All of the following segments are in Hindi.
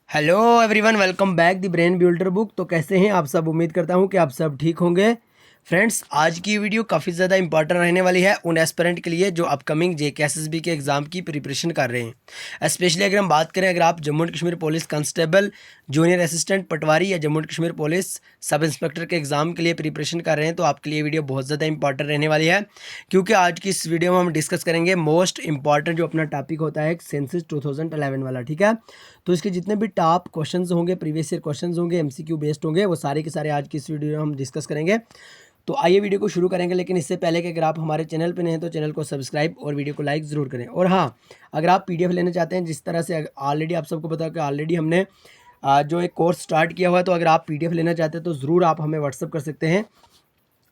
Hello everyone, welcome back the brain builder book. तो कैसे हैं आप सब? उम्मीद करता हूं कि आप सब ठीक होंगे। फ्रेंड्स, आज की वीडियो काफ़ी ज़्यादा इंपॉर्टेंट रहने वाली है उन एस्पिरेंट के लिए जो अपकमिंग जेकेएसएसबी के एग्ज़ाम की प्रिपरेशन कर रहे हैं। स्पेशली अगर हम बात करें, अगर आप Jammu and Kashmir police constable, junior assistant patwari या Jammu and Kashmir police sub inspector के एग्ज़ाम के लिए प्रिपरेशन कर रहे हैं तो आपके लिए वीडियो बहुत ज़्यादा इंपॉर्टेंट रहने वाली है, क्योंकि आज की इस वीडियो में हम डिस्कस करेंगे मोस्ट इंपॉर्टेंट जो अपना टॉपिक होता है सेंसस 2011 वाला। ठीक है, तो इसके जितने भी टॉप क्वेश्चंस होंगे, प्रीवियस ईयर क्वेश्चंस होंगे, एमसीक्यू बेस्ड होंगे, वो सारे के सारे आज की इस वीडियो में हम डिस्कस करेंगे। तो आइए वीडियो को शुरू करेंगे, लेकिन इससे पहले कि अगर आप हमारे चैनल पर नए हैं तो चैनल को सब्सक्राइब और वीडियो को लाइक ज़रूर करें। और हाँ, अगर आप पीडीएफ लेना चाहते हैं, जिस तरह से ऑलरेडी आप सबको पता है कि ऑलरेडी हमने जो एक कोर्स स्टार्ट किया हुआ है, तो अगर आप पीडीएफ लेना चाहते हैं तो ज़रूर आप हमें व्हाट्सअप कर सकते हैं।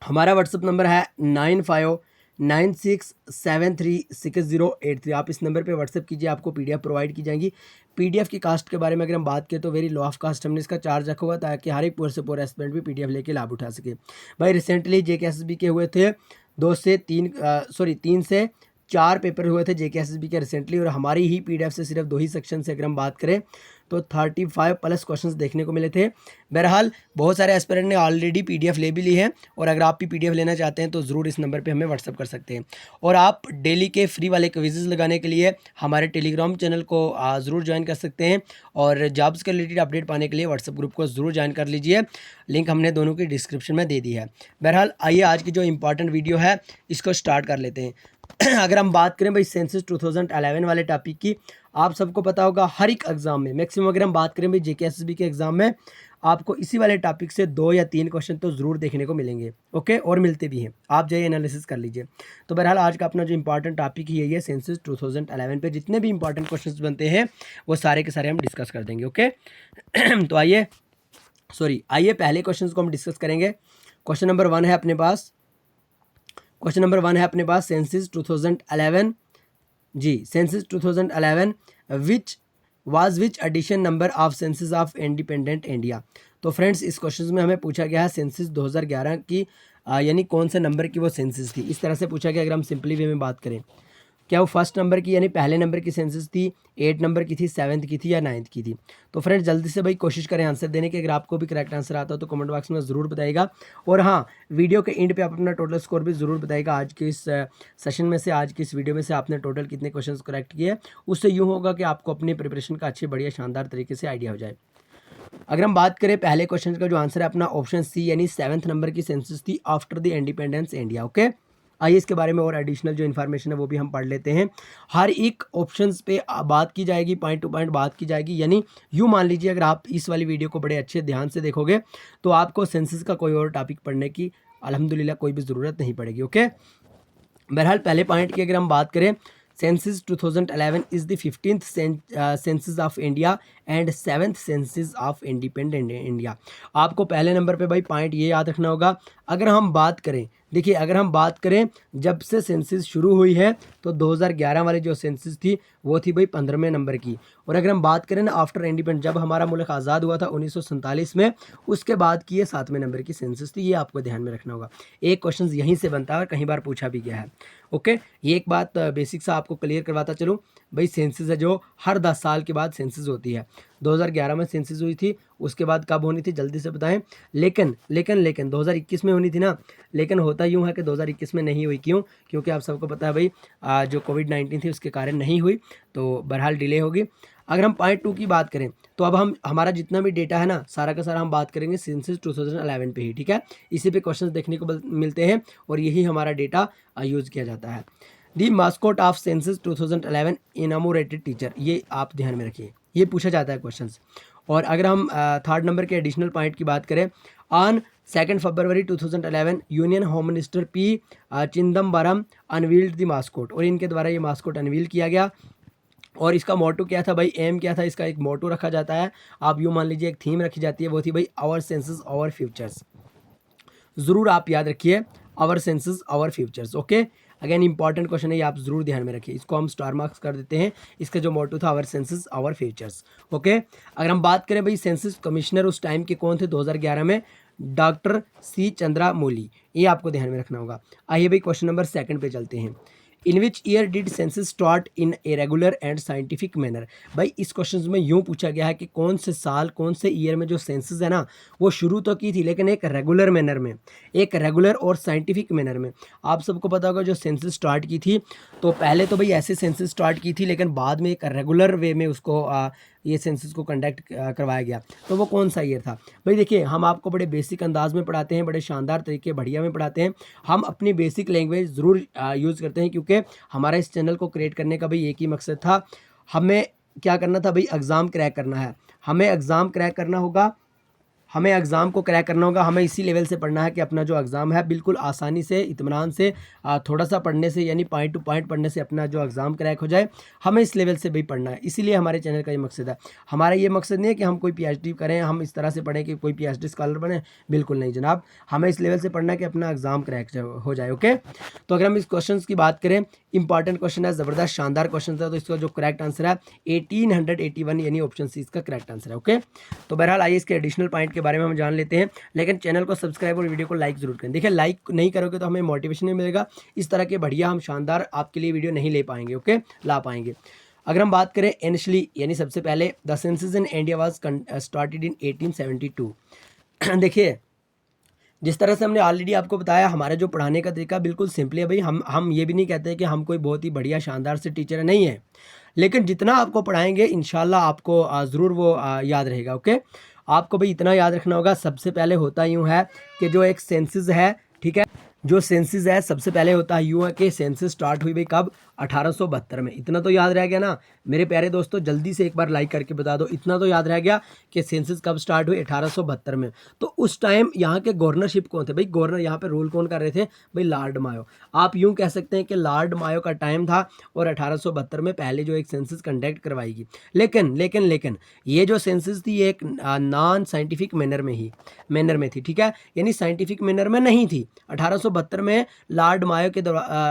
हमारा व्हाट्सअप नंबर है 9596736083। आप इस नंबर पे व्हाट्सअप कीजिए, आपको पीडीएफ प्रोवाइड की जाएंगी। पीडीएफ की कास्ट के बारे में अगर हम बात करें तो वेरी लो ऑफ कास्ट हमने इसका चार्ज रखा हुआ, ताकि हर एक पूरे से पूरा एस्पिरेंट भी पीडीएफ लेके लाभ उठा सके। भाई रिसेंटली जेकेएसएसबी के हुए थे 3 से 4 पेपर हुए थे जेकेएसएसबी के रिसेंटली, और हमारी ही पीडीएफ से सिर्फ 2 ही सेक्शन से अगर हम बात करें तो 35 प्लस क्वेश्चंस देखने को मिले थे। बहरहाल बहुत सारे एस्पिरेंट ने ऑलरेडी पीडीएफ ले भी ली है, और अगर आप भी पीडीएफ लेना चाहते हैं तो ज़रूर इस नंबर पे हमें व्हाट्सअप कर सकते हैं। और आप डेली के फ्री वाले क्विज़ेस लगाने के लिए हमारे टेलीग्राम चैनल को ज़रूर ज्वाइन कर सकते हैं, और जॉब्स के रिलेटेड अपडेट पाने के लिए व्हाट्सअप ग्रुप को ज़रूर ज्वाइन कर लीजिए। लिंक हमने दोनों की डिस्क्रिप्शन में दे दी है। बहरहाल आइए आज की जो इंपॉर्टेंट वीडियो है इसको स्टार्ट कर लेते हैं। अगर हम बात करें भाई सेंसस 2011 वाले टॉपिक की, आप सबको पता होगा हर एक एग्जाम में मैक्सिमम अगर हम बात करें भाई जेकेएसएसबी के एग्जाम में आपको इसी वाले टॉपिक से 2 या 3 क्वेश्चन तो ज़रूर देखने को मिलेंगे। ओके, और मिलते भी हैं, आप जाइए एनालिसिस कर लीजिए। तो बहरहाल आज का अपना जो इंपॉर्टेंट टॉपिक ही है सेंसस 2011 पे जितने भी इंपॉर्टेंट क्वेश्चन बनते हैं वो सारे के सारे हम डिस्कस कर देंगे। ओके तो आइए पहले क्वेश्चन को हम डिस्कस करेंगे। क्वेश्चन नंबर 1 है अपने पास। क्वेश्चन नंबर 1 है अपने पास सेंसस 2011 जी, census 2011 which edition number of census of independent India. तो फ्रेंड्स, इस क्वेश्चन में हमें पूछा गया है सेंसस 2011 की यानी कौन से नंबर की वो सेंसस थी, इस तरह से पूछा गया। अगर हम सिंपली वे में बात करें, क्या वो फर्स्ट नंबर की यानी पहले नंबर की सेंसस थी, 8 नंबर की थी, 7th की थी या 9th की थी। तो फ्रेंड्स जल्दी से भाई कोशिश करें आंसर देने की। अगर आपको भी करेक्ट आंसर आता हो तो कमेंट बॉक्स में ज़रूर बताइएगा। और हाँ, वीडियो के एंड पे आप अपना टोटल स्कोर भी ज़रूर बताइएगा। आज के इस सेशन में से, आज की इस वीडियो में से आपने टोटल कितने क्वेश्चन करेक्ट किए। उससे यूँ होगा कि आपको अपनी प्रिपरेशन का अच्छे बढ़िया शानदार तरीके से आइडिया हो जाए। अगर हम बात करें पहले क्वेश्चन का, जो आंसर है अपना ऑप्शन सी यानी 7th नंबर की सेंसस थी after the independence India. Okay, आइए इसके बारे में और एडिशनल जो इन्फॉर्मेशन है वो भी हम पढ़ लेते हैं। हर एक ऑप्शंस पे बात की जाएगी, पॉइंट टू पॉइंट बात की जाएगी। यानी यूँ मान लीजिए अगर आप इस वाली वीडियो को बड़े अच्छे ध्यान से देखोगे तो आपको सेंसस का कोई और टॉपिक पढ़ने की अल्हम्दुलिल्लाह कोई भी ज़रूरत नहीं पड़ेगी। ओके, बहरहाल पहले पॉइंट की अगर हम बात करें, census 2011 is the 15th census of India and 7th census of independent India. आपको पहले नंबर पे भाई पॉइंट ये याद रखना होगा। अगर हम बात करें, देखिए अगर हम बात करें जब से सेंसस शुरू हुई है तो 2011 वाली जो सेंसस थी वो थी भाई 15वें नंबर की। और अगर हम बात करें ना आफ्टर इंडिपेंडेंस, जब हमारा मुल्क आज़ाद हुआ था 1947 में, उसके बाद की ये 7वें नंबर की सेंसस थी। ये आपको ध्यान में रखना होगा। एक क्वेश्चन यहीं से बनता है और कई बार पूछा भी गया है। ओके, ये एक बात बेसिक सा आपको क्लियर करवाता चलूँ। भाई सेंसस है जो हर 10 साल के बाद सेंसस होती है। 2011 में सेंसस हुई थी, उसके बाद कब होनी थी जल्दी से बताएं। लेकिन 2021 में होनी थी ना। लेकिन होता यूँ है कि 2021 में नहीं हुई। क्यों? क्योंकि आप सबको पता है भाई जो कोविड-19 थी उसके कारण नहीं हुई, तो बहरहाल डिले होगी। अगर हम पॉइंट 2 की बात करें तो अब हम हमारा जितना भी डेटा है ना सारा का सारा हम बात करेंगे सेंसस 2011 पे ही। ठीक है, इसी पे क्वेश्चंस देखने को मिलते हैं और यही हमारा डेटा यूज़ किया जाता है। दी मास्कोट ऑफ सेंसस 2011 इनामोरेटेड टीचर, ये आप ध्यान में रखिए, ये पूछा जाता है क्वेश्चंस। और अगर हम 3rd नंबर के एडिशनल पॉइंट की बात करें, on 2 February 2011 union home minister P Chidambaram unveiled the mascot, और इनके द्वारा ये मास्कोट अनवील किया गया। और इसका मोटो क्या था भाई, एम क्या था, इसका एक मोटो रखा जाता है, आप यूँ मान लीजिए एक थीम रखी जाती है, वो थी भाई आवर सेंसस आवर फ्यूचर्स। ज़रूर आप याद रखिए, our census our futures. Okay, again important question है, ये आप ज़रूर ध्यान में रखिए। इसको हम स्टार मार्क्स कर देते हैं। इसका जो मोटो था our census our futures. Okay, अगर हम बात करें भाई सेंसस कमिश्नर उस टाइम के कौन थे 2011 में, डॉक्टर सी चंद्रा मौली, ये आपको ध्यान में रखना होगा। आइए भाई क्वेश्चन नंबर 2 पे चलते हैं। In which year did census start in a regular and scientific manner. भाई इस क्वेश्चन में यूँ पूछा गया है कि कौन से साल कौन से ईयर में जो सेंसस है ना वो शुरू तो की थी, लेकिन एक रेगुलर मैनर में, एक रेगुलर और साइंटिफिक मैनर में। आप सबको पता होगा जो सेंसस स्टार्ट की थी, तो पहले तो भाई ऐसे सेंसस स्टार्ट की थी, लेकिन बाद में एक रेगुलर वे में उसको ये सेंसस को कंडक्ट करवाया गया। तो वो कौन सा ईयर था भाई? देखिए, हम आपको बड़े बेसिक अंदाज में पढ़ाते हैं, बड़े शानदार तरीके बढ़िया में पढ़ाते हैं। हम अपनी बेसिक लैंग्वेज ज़रूर यूज़ करते हैं, क्योंकि हमारा इस चैनल को क्रिएट करने का भाई एक ही मकसद था, हमें क्या करना था भाई? एग्ज़ाम क्रैक करना है। हमें एग्ज़ाम क्रैक करना होगा, हमें एग्ज़ाम को क्रैक करना होगा। हमें इसी लेवल से पढ़ना है कि अपना जो एग्ज़ाम है बिल्कुल आसानी से, इत्मीनान से, थोड़ा सा पढ़ने से, यानी पॉइंट टू पॉइंट पढ़ने से अपना जो एग्ज़ाम क्रैक हो जाए। हमें इस लेवल से भी पढ़ना है, इसीलिए हमारे चैनल का ये मकसद है। हमारा ये मकसद नहीं है कि हम कोई पीएचडी करें, हम इस तरह से पढ़ें कि कोई पीएचडी स्कॉलर बने, बिल्कुल नहीं जनाब। हमें इस लेवल से पढ़ना है कि अपना एग्ज़ाम क्रैक हो जाए। ओके, तो अगर हम इस क्वेश्चन की बात करें, इंपॉर्टेंट क्वेश्चन है, ज़बरदस्त शानदार क्वेश्चन था, तो इसका जो करेक्ट आंसर है 1881, यानी ऑप्शन सी इसका करेक्ट आंसर है। ओके, तो बहरहाल आइए इसके एडिशनल पॉइंट के बारे में हम जान लेते हैं, लेकिन चैनल को सब्सक्राइब और वीडियो को लाइक जरूर करें। देखिए, लाइक नहीं करोगे तो हमें मोटिवेशन नहीं मिलेगा, इस तरह के बढ़िया हम शानदार आपके लिए वीडियो नहीं ले पाएंगे, ओके, ला पाएंगे। अगर हम बात करें इनिशियली, यानी सबसे पहले, the census in India was started in 1872। देखिए, जिस तरह से हमने ऑलरेडी आपको बताया, हमारा जो पढ़ाने का तरीका बिल्कुल सिंपल है भाई। हम ये भी नहीं कहते कि हम कोई बहुत ही बढ़िया शानदार से टीचर नहीं है, लेकिन जितना आपको पढ़ाएंगे इंशाल्लाह आपको ज़रूर वो याद रहेगा। ओके, आपको भाई इतना याद रखना होगा, सबसे पहले होता यूँ है कि जो एक सेंसस है, ठीक है, जो सेंसस है सबसे पहले होता है यूँ है कि सेंसस स्टार्ट हुई भाई कब? 1872 में। इतना तो याद रह गया ना मेरे प्यारे दोस्तों? जल्दी से एक बार लाइक करके बता दो, इतना तो याद रह गया कि सेंसस कब स्टार्ट हुई? 1872 में। तो उस टाइम यहाँ के गवर्नरशिप कौन थे भाई? गवर्नर यहाँ पे रूल कौन कर रहे थे भाई? लॉर्ड मायो। आप यूँ कह सकते हैं कि लॉर्ड मायो का टाइम था, और 1872 में पहले जो एक सेंसस कंडक्ट करवाएगी। लेकिन ये जो सेंसस थी एक नॉन साइंटिफिक मैनर में थी, ठीक है, यानी साइंटिफिक मैनर में नहीं थी। 1872 में लॉर्ड मायो के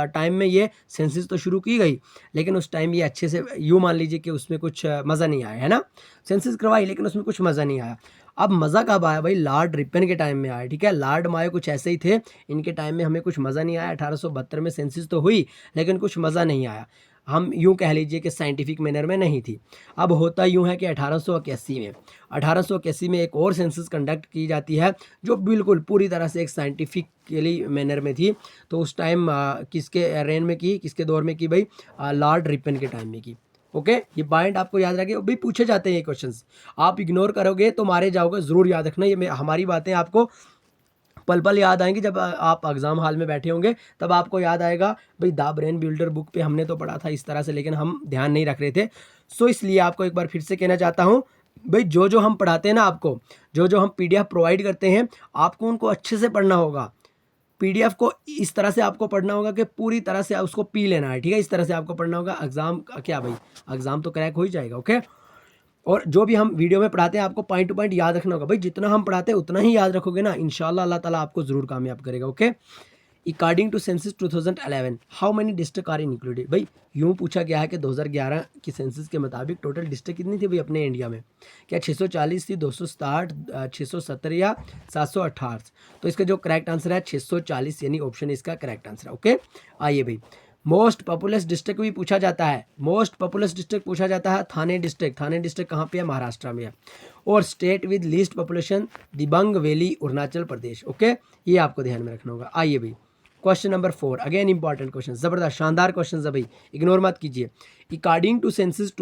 टाइम में ये सेंसस तो शुरू की गई, लेकिन उस टाइम ये अच्छे से, यूँ मान लीजिए कि उसमें कुछ मज़ा नहीं आया, है ना। सेंसस करवाई लेकिन उसमें कुछ मज़ा नहीं आया। अब मज़ा कब आया भाई? लॉर्ड रिपन के टाइम में आया, ठीक है। लॉर्ड मायो कुछ ऐसे ही थे, इनके टाइम में हमें कुछ मज़ा नहीं आया। 1872 में सेंसस तो हुई, लेकिन कुछ मज़ा नहीं आया। हम यूँ कह लीजिए कि साइंटिफिक मैनर में नहीं थी। अब होता यूँ है कि 1881 में एक और सेंसस कंडक्ट की जाती है, जो बिल्कुल पूरी तरह से एक साइंटिफिकली मैनर में थी। तो उस टाइम किसके रेन में की, किसके दौर में की भाई? लॉर्ड रिपन के टाइम में की। ओके, ये पॉइंट आपको याद रखें भाई, पूछे जाते हैं ये क्वेश्चंस। आप इग्नोर करोगे तो मारे जाओगे, ज़रूर याद रखना। ये हमारी बातें आपको पल पल याद आएंगी, जब आप एग्ज़ाम हॉल में बैठे होंगे तब आपको याद आएगा भाई द ब्रेन बिल्डर बुक पे हमने तो पढ़ा था इस तरह से, लेकिन हम ध्यान नहीं रख रहे थे। सो इसलिए आपको एक बार फिर से कहना चाहता हूँ भाई, जो हम पढ़ाते हैं ना आपको, जो हम पीडीएफ प्रोवाइड करते हैं, आपको उनको अच्छे से पढ़ना होगा। पीडीएफ को इस तरह से आपको पढ़ना होगा कि पूरी तरह से उसको पी लेना है, ठीक है। इस तरह से आपको पढ़ना होगा। एग्ज़ाम क्या भाई, एग्ज़ाम तो क्रैक हो ही जाएगा। ओके, और जो भी हम वीडियो में पढ़ाते हैं आपको पॉइंट टू पॉइंट याद रखना होगा भाई। जितना हम पढ़ाते हैं उतना ही याद रखोगे ना, इंशाल्लाह अल्लाह ताला आपको ज़रूर कामयाब करेगा। Okay, according to census 2011 how many district are included. भाई यूँ पूछा गया है कि 2011 की सेंसस के मुताबिक टोटल डिस्ट्रिक्ट कितनी थी भाई अपने इंडिया में? क्या 640 थी, 267, 670 या 728? तो इसका जो करेक्ट आंसर है 640, यानी ऑप्शन इसका करेक्ट आंसर है। ओके, आइए भाई, मोस्ट पॉपुलस डिस्ट्रिक्ट भी पूछा जाता है। मोस्ट पॉपुलस डिस्ट्रिक्ट पूछा जाता है थाने डिस्ट्रिक्ट। थाने डिस्ट्रिक्ट कहाँ पे है? महाराष्ट्र में है। और state with least population Dibang valley, Arunachal Pradesh. Okay, ये आपको ध्यान में रखना होगा। आइए भाई, question number 4, again important question, जबरदस्त शानदार क्वेश्चन है भाई, इग्नोर मत कीजिए। According to census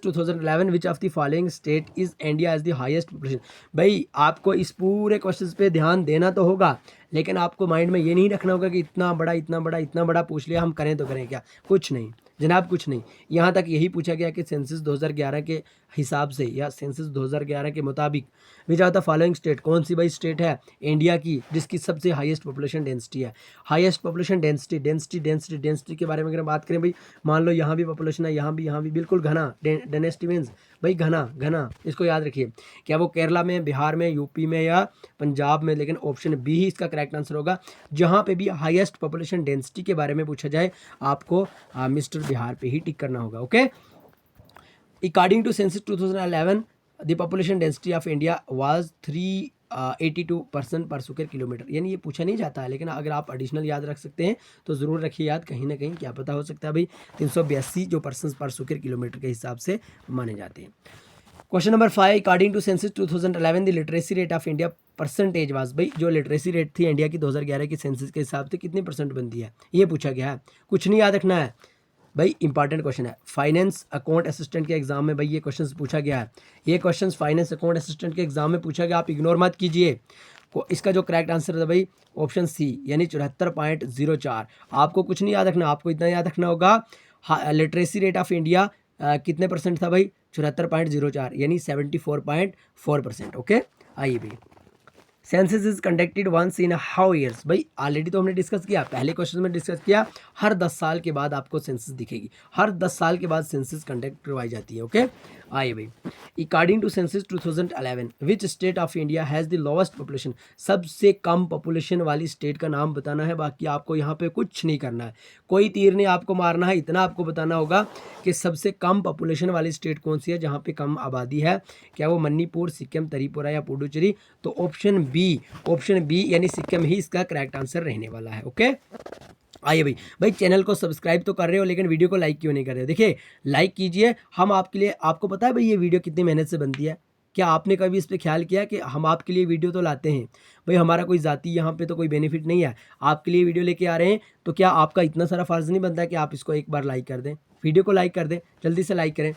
2011 which of the following state is India has the highest population. भाई आपको इस पूरे क्वेश्चन पे ध्यान देना तो होगा, लेकिन आपको माइंड में ये नहीं रखना होगा कि इतना बड़ा पूछ लिया, हम करें तो करें क्या? कुछ नहीं जनाब, कुछ नहीं। यहाँ तक यही पूछा गया कि सेंसस 2011 के हिसाब से, या सेंसस 2011 के मुताबिक, which are the following state, कौन सी भाई स्टेट है इंडिया की जिसकी सबसे हाईएस्ट पॉपुलेशन डेंसिटी है? हाईएस्ट पॉपुलेशन डेंसिटी के बारे में अगर बात करें भाई, मान लो यहाँ भी पॉपुलेशन है, यहाँ भी बिल्कुल घना। डेंसिटी मीन्स भाई घना, इसको याद रखिए। क्या वो केरला में, बिहार में, यूपी में या पंजाब में? लेकिन ऑप्शन बी ही इसका करेक्ट आंसर होगा। जहाँ पे भी हाईएस्ट पॉपुलेशन डेंसिटी के बारे में पूछा जाए, आपको मिस्टर बिहार पे ही टिक करना होगा। Okay, according to census 2011 the population density of India was 3 82 person per square kilometre, यानी ये पूछा नहीं जाता है, लेकिन अगर आप एडिशनल याद रख सकते हैं तो ज़रूर रखिए याद, कहीं ना कहीं क्या पता हो सकता है भाई 382 जो पर्सन पर स्क्वायर किलोमीटर के हिसाब से माने जाते हैं। Question number 5, according to census 2011 the literacy rate of India percentage was, भाई जो लिटरेसी रेट थी इंडिया की 2011 की सेंसस के हिसाब से कितनी परसेंट बनती है, ये पूछा गया है। कुछ नहीं याद रखना है भाई, इंपॉर्टेंट क्वेश्चन है। फाइनेंस अकाउंट असिस्टेंट के एग्जाम में भाई ये क्वेश्चन पूछा गया है, ये क्वेश्चन फाइनेंस अकाउंट असिस्टेंट के एग्जाम में पूछा गया, आप इग्नोर मत कीजिए। इसका जो करेक्ट आंसर था भाई ऑप्शन सी, यानी 74.04। आपको कुछ नहीं याद रखना, आपको इतना याद रखना होगा लिटरेसी रेट ऑफ इंडिया कितने परसेंट था भाई, 74.04 यानी 74.4%। ओके, आइए भाई, census is conducted once in how years, भाई ऑलरेडी तो हमने डिस्कस किया, पहले क्वेश्चन में डिस्कस किया, हर 10 साल के बाद आपको सेंसस दिखेगी, हर 10 साल के बाद सेंसस कंडक्ट करवाई जाती है। ओके, आइए भाई, according to census 2011 which state of India has the lowest population, सबसे कम पॉपुलेशन वाली स्टेट का नाम बताना है, बाकी आपको यहाँ पे कुछ नहीं करना है, कोई तीर नहीं आपको मारना है, इतना आपको बताना होगा कि सबसे कम पॉपुलेशन वाली स्टेट कौन सी है जहाँ पे कम आबादी है, क्या वो मणिपुर, सिक्किम, त्रिपुरा या पुडुचेरी, तो ऑप्शन बी यानी सिक्किम ही इसका करेक्ट आंसर रहने वाला है। ओके, आइए भाई चैनल को सब्सक्राइब तो कर रहे हो लेकिन वीडियो को लाइक क्यों नहीं कर रहे हो, देखिए लाइक कीजिए, हम आपके लिए, आपको पता है भाई ये वीडियो कितनी मेहनत से बनती है, क्या आपने कभी इस पे ख्याल किया कि हम आपके लिए वीडियो तो लाते हैं भाई, हमारा कोई ज़ाती यहाँ पे तो कोई बेनिफिट नहीं है, आपके लिए वीडियो लेके आ रहे हैं, तो क्या आपका इतना सारा फ़र्ज़ नहीं बनता है कि आप इसको एक बार लाइक कर दें, वीडियो को लाइक कर दें, जल्दी से लाइक करें।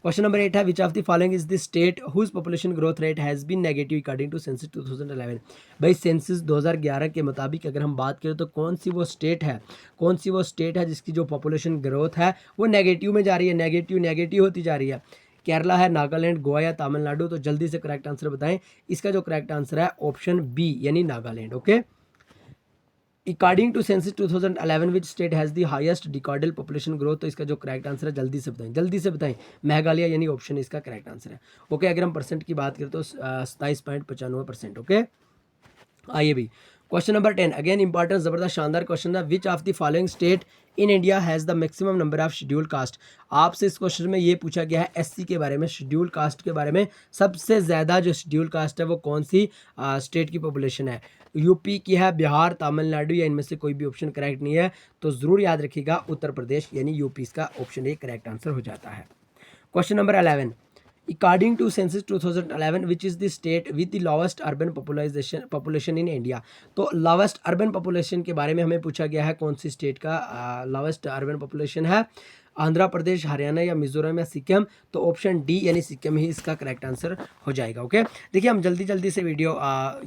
क्वेश्चन नंबर 8 है, which of the following is the state whose population growth rate has been negative according to census 2011, भाई सेंसस 2011 के मुताबिक अगर हम बात करें तो कौन सी वो स्टेट है जिसकी जो पॉपुलेशन ग्रोथ है वो नेगेटिव में जा रही है, नेगेटिव होती जा रही है, केरला है, नागालैंड, गोवा या तमिलनाडु, तो जल्दी से करेक्ट आंसर बताएं। इसका जो करेक्ट आंसर है ऑप्शन बी यानी Nagaland. Okay, according to census 2011 which state has the highest decadal population growth, तो इसका जो करेक्ट आंसर है जल्दी से बताएं, मेघालय यानी ऑप्शन इसका करेक्ट आंसर है। ओके, अगर हम परसेंट की बात करें तो 27.95%। ओके, आइए भी क्वेश्चन नंबर 10, अगेन इंपॉर्टेंट जबरदस्त शानदार क्वेश्चन है, which of the following state in India has the maximum number of schedule caste, आपसे इस क्वेश्चन में ये पूछा गया है एससी के बारे में, शेड्यूल कास्ट के बारे में, सबसे ज़्यादा जो शेड्यूल कास्ट है वो कौन सी स्टेट की पॉपुलेशन है, यूपी की है, बिहार, तमिलनाडु या इनमें से कोई भी ऑप्शन करेक्ट नहीं है, तो ज़रूर याद रखिएगा उत्तर प्रदेश यानी यूपी इसका ऑप्शन ए करेक्ट आंसर हो जाता है। Question number 11, according to census 2011 which is the state with the lowest urban population in India, तो लोवेस्ट अर्बन पॉपुलेशन के बारे में हमें पूछा गया है, कौन सी स्टेट का लोवेस्ट अर्बन पॉपुलेशन है, आंध्र प्रदेश, हरियाणा या मिजोरम या सिक्किम, तो ऑप्शन डी यानी सिक्किम ही इसका करेक्ट आंसर हो जाएगा। ओके, देखिए हम जल्दी से वीडियो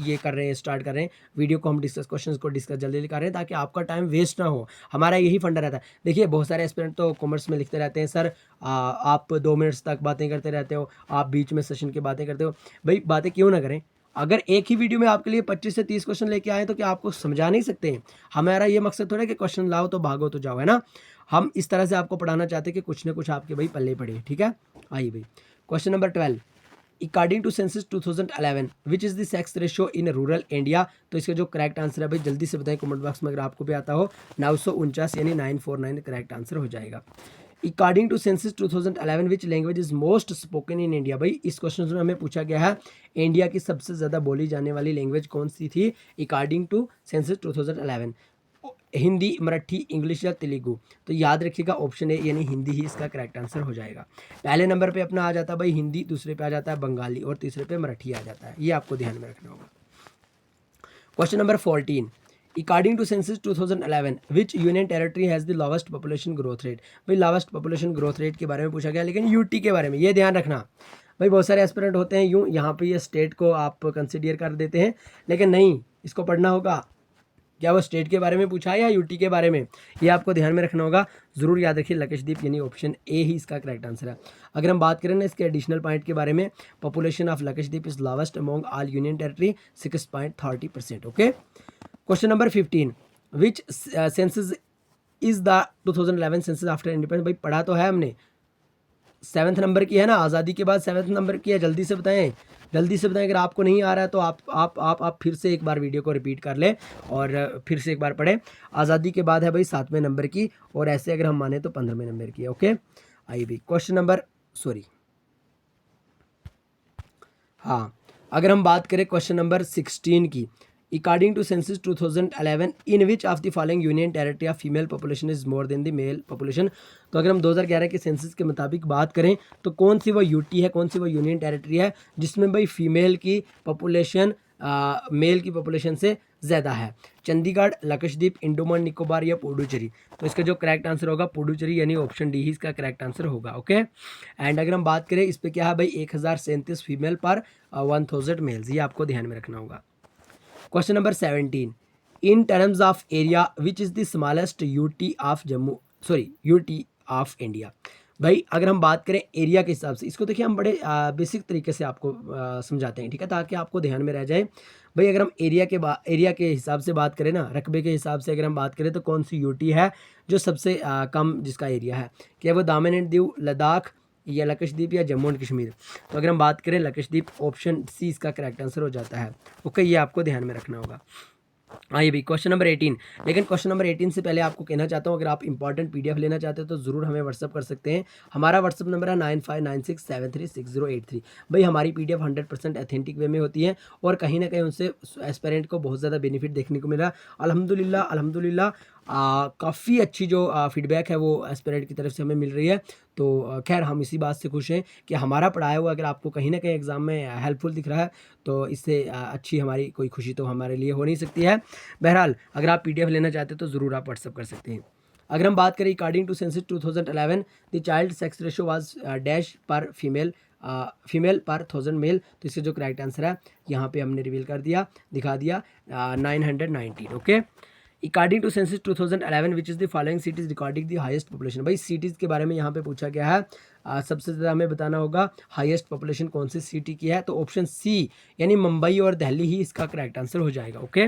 ये कर रहे हैं, स्टार्ट कर रहे हैं, वीडियो को हम क्वेश्चंस को डिस्कस जल्दी कर रहे हैं ताकि आपका टाइम वेस्ट ना हो, हमारा यही फंडा रहता है। देखिए बहुत सारे एस्पिरेंट तो कॉमर्स में लिखते रहते हैं सर आप 2 मिनट्स तक बातें करते रहते हो, आप बीच में सेशन की बातें करते हो, भाई बातें क्यों ना करें, अगर एक ही वीडियो में आपके लिए 25 से 30 क्वेश्चन लेके आए तो क्या आपको समझा नहीं सकते हैं, हमारा ये मकसद थोड़ा है कि क्वेश्चन लाओ तो भागो तो जाओ, है ना, हम इस तरह से आपको पढ़ाना चाहते हैं कि कुछ ना कुछ आपके भाई पल्ले पड़े। ठीक है, आइए भाई question number 12, according to census 2011 which is the sex ratio in rural India, तो इसका जो करेक्ट आंसर है भाई जल्दी से बताएं कमेंट बॉक्स में, अगर आपको भी आता हो 949 यानी 949 करेक्ट आंसर हो जाएगा। According to census 2011 which language is most spoken in India, भाई इस क्वेश्चन में हमें पूछा गया है इंडिया की सबसे ज़्यादा बोली जाने वाली लैंग्वेज कौन सी थी according to census 2011, Hindi, Marathi, English या तेलुगु, तो याद रखिएगा ऑप्शन ए यानी हिंदी ही इसका करेक्ट आंसर हो जाएगा। पहले नंबर पे अपना आ जाता है भाई हिंदी, दूसरे पे आ जाता है बंगाली और तीसरे पे मराठी आ जाता है, ये आपको ध्यान में रखना होगा। Question number 14, according to census 2011 which union territory has the lowest population growth rate, भाई लोवेस्ट पॉपुलेशन ग्रोथ रेट के बारे में पूछा गया, लेकिन यूटी के बारे में ये ध्यान रखना भाई, बहुत सारे एस्पिरेंट होते हैं यूँ यहाँ पे ये स्टेट को आप कंसिडर कर देते हैं, लेकिन नहीं, इसको पढ़ना होगा, क्या वो स्टेट के बारे में पूछा है या यूटी के बारे में, ये आपको ध्यान में रखना होगा, ज़रूर याद रखिए लक्षद्वीप यानी ऑप्शन ए ही इसका करेक्ट आंसर है। अगर हम बात करें ना इसके एडिशनल पॉइंट के बारे में, population of Lakshadweep is lowest among all union territory 6.30%। Okay, question number 15, which census is the 2011 census after independence, भाई पढ़ा तो है हमने, 7th नंबर की है ना, आज़ादी के बाद 7th नंबर की है, जल्दी से बताएं, अगर आपको नहीं आ रहा है तो आप फिर से एक बार वीडियो को रिपीट कर लें और फिर से एक बार पढ़ें। आज़ादी के बाद है भाई 7वें नंबर की, और ऐसे अगर हम माने तो 15वें नंबर की है। ओके, आइए भाई क्वेश्चन नंबर हाँ अगर हम बात करें क्वेश्चन नंबर 16 की, according to census 2011 in which of the following union territory of female population is more than the male population. तो अगर हम 2011 के सेंसस के मुताबिक बात करें तो कौन सी वो यूटी है, कौन सी वो यूनियन टेरिटरी है जिसमें भाई फीमेल की पॉपुलेशन मेल की पॉपुलेशन से ज़्यादा है? चंडीगढ़, लक्षद्वीप, अंडमान निकोबार या पुडुचेरी। तो इसका जो करेक्ट आंसर होगा पुडुचेरी, यानी ऑप्शन डी ही इसका करेक्ट आंसर होगा। ओके, एंड अगर हम बात करें इस पे क्या है भाई, 1037 फीमेल पर 1000 मेल्स, ये आपको ध्यान में रखना होगा। Question number 17, in terms of area which is the smallest UT of Jammu UT of India. भाई अगर हम बात करें एरिया के हिसाब से, इसको देखिए हम बड़े बेसिक तरीके से आपको समझाते हैं, ठीक है, ताकि आपको ध्यान में रह जाए। भाई अगर हम एरिया के हिसाब से बात करें ना, रकबे के हिसाब से अगर हम बात करें तो कौन सी यूटी है जो सबसे कम जिसका एरिया है, क्या वो दामन एंड दीव, लद्दाख या लक्षद्वीप या जम्मू एंड कश्मीर। तो अगर हम बात करें लक्षद्वीप, ऑप्शन सी इसका करेक्ट आंसर हो जाता है। ओके, ये आपको ध्यान में रखना होगा। आइए भी क्वेश्चन नंबर 18, लेकिन क्वेश्चन नंबर 18 से पहले आपको कहना चाहता हूँ, अगर आप इंपॉर्टेंट पीडीएफ लेना चाहते हो तो ज़रूर हमें व्हाट्सअप कर सकते हैं। हमारा व्हाट्सअप नंबर है 9596736083। भाई हमारी पीडीएफ 100% अथेंटिक वे में होती है और कहीं ना कहीं उनसे एस्पेरेंट को बहुत ज़्यादा बेनिफिट देखने को मिला। अल्हम्दुलिल्लाह काफ़ी अच्छी जो फीडबैक है वो एस्पेरेंट की तरफ से हमें मिल रही है। तो खैर हम इसी बात से खुश हैं कि हमारा पढ़ाया हुआ अगर आपको कहीं ना कहीं एग्ज़ाम में हेल्पफुल दिख रहा है तो इससे अच्छी हमारी कोई खुशी तो हमारे लिए हो नहीं सकती है। बहरहाल अगर आप पीडीएफ लेना चाहते हो तो ज़रूर आप व्हाट्सअप कर सकते हैं। अगर हम बात करें according to census 2011 the child sex ratio was dash per female per 1000 mail. तो इसका जो करेक्ट आंसर है यहाँ पे हमने रिवील कर दिया, दिखा दिया 919। Okay, according to census 2011 which is the following cities recording the highest population. भाई सिटीज़ के बारे में यहाँ पे पूछा गया है। सबसे ज़्यादा हमें बताना होगा हाईएस्ट पॉपुलेशन कौन सी सिटी की है, तो ऑप्शन सी यानी मुंबई और दिल्ली ही इसका करेक्ट आंसर हो जाएगा। ओके,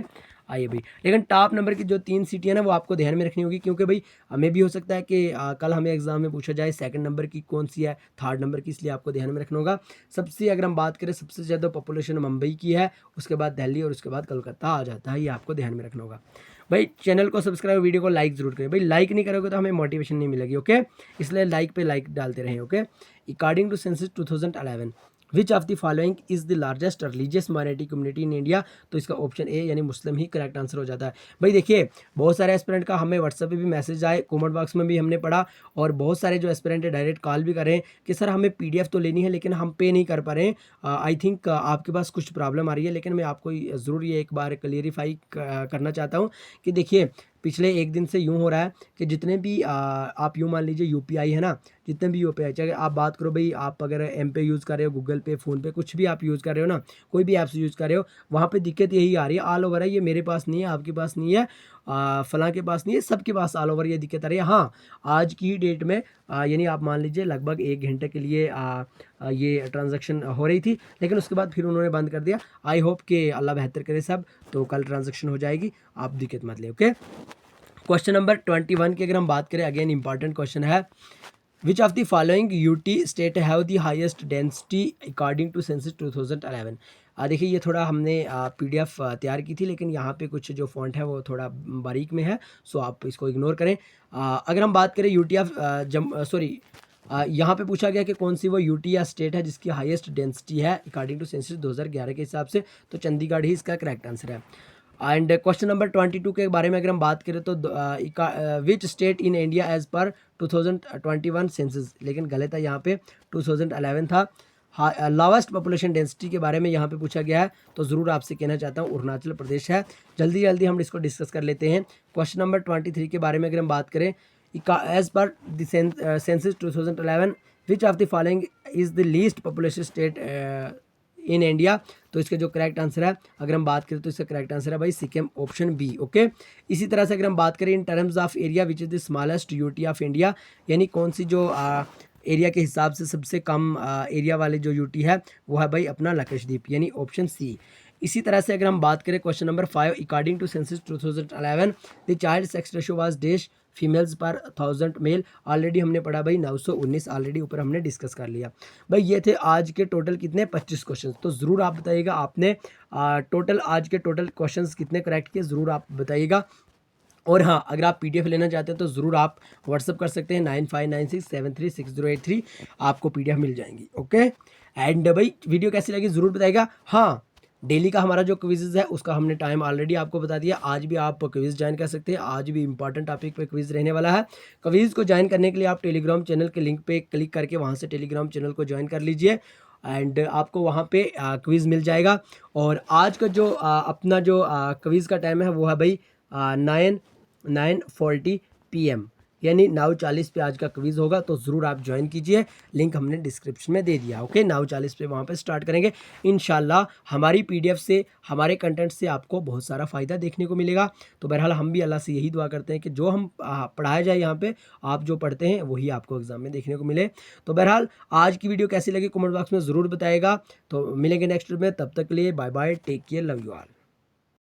आइए भाई, लेकिन टॉप नंबर की जो 3 सिटी है ना वो आपको ध्यान में रखनी होगी, क्योंकि भाई हमें भी हो सकता है कि कल हमें एग्जाम में पूछा जाए सेकंड नंबर की कौन सी है, थर्ड नंबर की, इसलिए आपको ध्यान में रखना होगा। सबसे अगर हम बात करें सबसे ज़्यादा पॉपुलेशन मुंबई की है, उसके बाद दिल्ली और उसके बाद कोलकाता आ जाता है, ये आपको ध्यान में रखना होगा। भाई चैनल को सब्सक्राइब, वीडियो को लाइक जरूर करें। भाई लाइक नहीं करोगे तो हमें मोटिवेशन नहीं मिलेगी। ओके, इसलिए लाइक पे लाइक डालते रहें। Okay, according to census 2011 which of the following is the largest religious minority community in India. तो इसका ऑप्शन ए यानी मुस्लिम ही करेक्ट आंसर हो जाता है। भाई देखिए बहुत सारे एस्पिरेंट का हमें व्हाट्सएप पे भी मैसेज आए, कमेंट बॉक्स में भी हमने पढ़ा, और बहुत सारे जो एस्पिरेंट है डायरेक्ट कॉल भी कर रहे हैं कि सर हमें पीडीएफ तो लेनी है लेकिन हम पे नहीं कर पा रहे हैं। आई थिंक आपके पास कुछ प्रॉब्लम आ रही है, लेकिन मैं आपको ज़रूर ये एक बार क्लियरिफाई करना चाहता हूँ कि देखिए पिछले एक दिन से यूँ हो रहा है कि जितने भी आप यूँ मान लीजिए यूपीआई है ना, जितने भी यूपीआई, चाहे आप बात करो भाई, आप अगर एम पे यूज़ कर रहे हो, गूगल पे, फ़ोन पे, कुछ भी आप यूज़ कर रहे हो ना, कोई भी ऐप्स यूज़ कर रहे हो, वहाँ पे दिक्कत यही आ रही है, ऑल ओवर है, ये मेरे पास नहीं है, आपके पास नहीं है, फलां के पास नहीं है, सबके पास ऑल ओवर ये दिक्कत आ रही है। हाँ, आज की डेट में यानी आप मान लीजिए लगभग 1 घंटे के लिए ये ट्रांजैक्शन हो रही थी, लेकिन उसके बाद फिर उन्होंने बंद कर दिया। आई होप कि अल्लाह बेहतर करे सब, तो कल ट्रांजैक्शन हो जाएगी, आप दिक्कत मत ले। ओके, क्वेश्चन नंबर 21 की अगर हम बात करें, अगेन इंपॉर्टेंट क्वेश्चन है, which of the following UT state have the highest density according to census 2011। देखिए ये थोड़ा हमने पीडीएफ तैयार की थी, लेकिन यहाँ पे कुछ जो फॉन्ट है वो थोड़ा बारीक में है, सो आप इसको इग्नोर करें। अगर हम बात करें यूटी ऑफ यहाँ पे पूछा गया कि कौन सी वो यूटी या स्टेट है जिसकी हाईएस्ट डेंसिटी है अकॉर्डिंग टू सेंसस 2011 के हिसाब से, तो चंडीगढ़ ही इसका करेक्ट आंसर है। एंड क्वेश्चन नंबर 22 के बारे में अगर हम बात करें तो which state in India as per 2021 census, लेकिन गलत है, यहाँ पे 2011 था। लावेस्ट पॉपुलेशन डेंसिटी के बारे में यहाँ पे पूछा गया है, तो ज़रूर आपसे कहना चाहता हूँ अरुणाचल प्रदेश है। जल्दी जल्दी हम इसको डिस्कस कर लेते हैं। क्वेश्चन नंबर 23 के बारे में अगर हम बात करें, as per the census 2011 which of the following is the least population state in India. तो इसका जो करेक्ट आंसर है अगर हम बात करें तो इसका करेक्ट आंसर है भाई सिक्किम, ऑप्शन बी। ओके, इसी तरह से अगर हम बात करें in terms of area which is the smallest UT of India, यानी कौन सी जो एरिया के हिसाब से सबसे कम एरिया वाली जो यूटी है वो है भाई अपना लक्षद्वीप, यानी ऑप्शन सी। इसी तरह से अगर हम बात करें question number 5, according to census 2011 the child sex ratio was dash females per 1000 mail. Already हमने पढ़ा भाई 919, ऑलरेडी ऊपर हमने डिस्कस कर लिया। भाई ये थे आज के टोटल कितने 25 क्वेश्चन। तो ज़रूर आप बताइएगा आपने टोटल आज के टोटल क्वेश्चंस कितने करेक्ट किए, ज़रूर आप बताइएगा। और हाँ, अगर आप पीडीएफ लेना चाहते हैं तो ज़रूर आप व्हाट्सअप कर सकते हैं 9596736083, आपको पीडीएफ मिल जाएंगी। ओके, एंड भाई वीडियो कैसी लगी ज़रूर बताइएगा। हाँ, डेली का हमारा जो क्विज़ है उसका हमने टाइम ऑलरेडी आपको बता दिया। आज भी आप क्विज़ ज्वाइन कर सकते हैं, आज भी इंपॉर्टेंट टॉपिक पे क्विज़ रहने वाला है। क्विज़ को ज्वाइन करने के लिए आप टेलीग्राम चैनल के लिंक पे क्लिक करके वहाँ से टेलीग्राम चैनल को ज्वाइन कर लीजिए एंड आपको वहाँ पे क्विज़ मिल जाएगा। और आज का जो अपना जो क्विज़ का टाइम है वो है भाई 9:40 PM, यानी 9:40 पे आज का क्विज़ होगा, तो ज़रूर आप ज्वाइन कीजिए। लिंक हमने डिस्क्रिप्शन में दे दिया। ओके, 9:40 पे वहाँ पे स्टार्ट करेंगे इंशाल्लाह। हमारी पीडीएफ से, हमारे कंटेंट से आपको बहुत सारा फ़ायदा देखने को मिलेगा। तो बहरहाल हम भी अल्लाह से यही दुआ करते हैं कि जो हम पढ़ाया जाए यहाँ पे, आप जो पढ़ते हैं वही आपको एग्ज़ाम में देखने को मिले। तो बहरहाल आज की वीडियो कैसी लगी कमेंट बॉक्स में ज़रूर बताइएगा। तो मिलेंगे नेक्स्ट में, तब तक के लिए bye bye, take care, love you all.